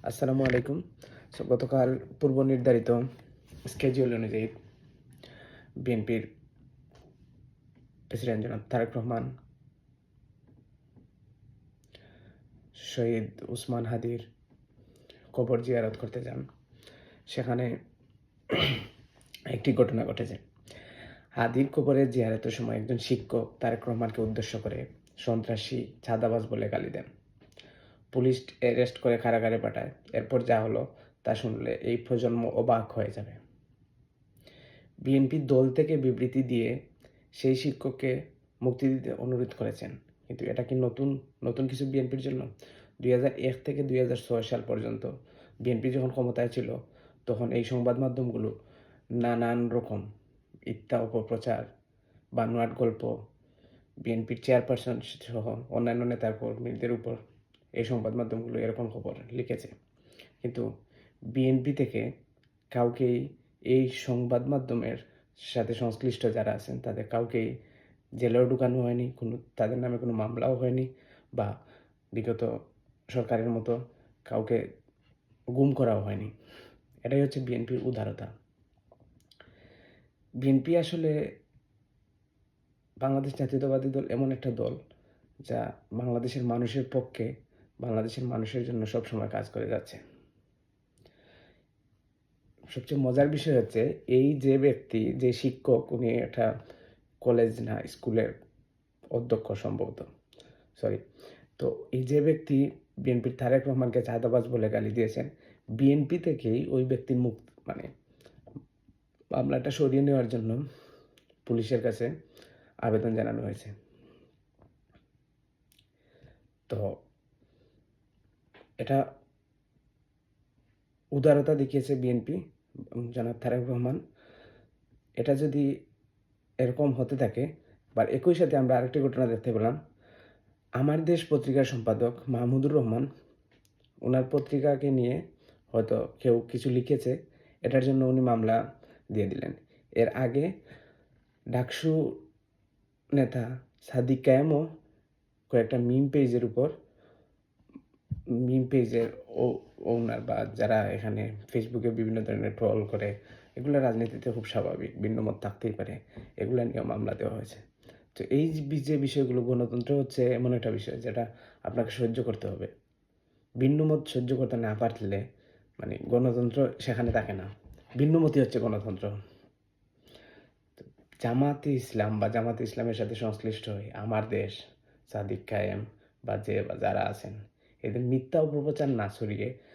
আসসালামু আলাইকুম। গতকাল পূর্ব নির্ধারিত schedule অনুযায়ী বিএনপির প্রেসিডেন্ট জনাব তারেক রহমান শহীদ উসমান হাদির কবর জিয়ারত করতে যান। সেখানে একটি ঘটনা ঘটেছে। হাদির কবরে জিয়ারতের সময় একজন শিক্ষক তারেক রহমানকে উদ্দেশ্য করে সন্ত্রাসী, চাঁদাবাজ বলে গালি দেন। পুলিশ অ্যারেস্ট করে কারাগারে পাঠায়। এরপর যা হলো তা শুনলে এই প্রজন্ম অবাক হয়ে যাবে। বিএনপি দল থেকে বিবৃতি দিয়ে সেই শিক্ষককে মুক্তি দিতে অনুরোধ করেছেন। কিন্তু এটা কি নতুন কিছু বিএনপির জন্য? 2001 থেকে 2006 সাল পর্যন্ত বিএনপি যখন ক্ষমতায় ছিল, তখন এই সংবাদ মাধ্যমগুলো নানান রকম মিথ্যা অপপ্রচার, বানোয়াট গল্প, বিএনপির চেয়ারপারসন সহ অন্যান্য নেতা কর্মীদের উপর এই সংবাদ মাধ্যমগুলো এরকম খবর লিখেছে। কিন্তু বিএনপি থেকে কাউকেই এই সংবাদ মাধ্যমের সাথে সংশ্লিষ্ট যারা আছেন তাদের কাউকেই জেলেও ঢুকানো হয়নি, তাদের নামে কোনো মামলাও হয়নি, বা বিগত সরকারের মতো কাউকে গুম করাও হয়নি। এটাই হচ্ছে বিএনপির উদারতা। বিএনপি আসলে বাংলাদেশ জাতীয়তাবাদী দল এমন একটা দল যা বাংলাদেশের মানুষের পক্ষে, বাংলাদেশের মানুষের জন্য সবসময় কাজ করে যাচ্ছে। সবচেয়ে মজার বিষয় হচ্ছে এই যে ব্যক্তি, যে শিক্ষক, উনি একটা কলেজ না স্কুলের অধ্যক্ষ সম্ভবত, তো এই যে ব্যক্তি বিএনপির তারেক রহমানকে চাঁদাবাজ বলে গালি দিয়েছেন, বিএনপি থেকেই ওই ব্যক্তির মামলাটা সরিয়ে নেওয়ার জন্য পুলিশের কাছে আবেদন জানানো হয়েছে। তো এটা উদারতা দেখিয়েছে বিএনপি, জনাব তারেক রহমান। এটা যদি এরকম হতে থাকে, বা একই সাথে আমরা আরেকটি ঘটনা দেখতে পেলাম। আমার দেশ পত্রিকার সম্পাদক মাহমুদুর রহমান, ওনার পত্রিকাকে নিয়ে হয়তো কেউ কিছু লিখেছে, এটার জন্য উনি মামলা দিয়ে দিলেন। এর আগে ডাকসু নেতা সাদিক কায়েমও কয়েকটা মিম পেজের ওনার বা যারা এখানে ফেসবুকে বিভিন্ন ধরনের ট্রল করে, এগুলো রাজনীতিতে খুব স্বাভাবিক, ভিন্নমত থাকতেই পারে, এগুলো নিয়ে মামলা দেওয়া হয়েছে। তো এই যে বিষয়গুলো, গণতন্ত্র হচ্ছে এমন একটা বিষয় যেটা আপনাকে সহ্য করতে হবে। ভিন্নমত সহ্য করতে না পারলে মানে গণতন্ত্র সেখানে থাকে না। ভিন্নমতই হচ্ছে গণতন্ত্র। জামাতে ইসলাম বা জামাতে ইসলামের সাথে সংশ্লিষ্ট হয়ে আমার দেশ, সাদিক কায়েম বা যারা আছেন, এদের মিথ্যা অপপ্রচার না ছড়িয়ে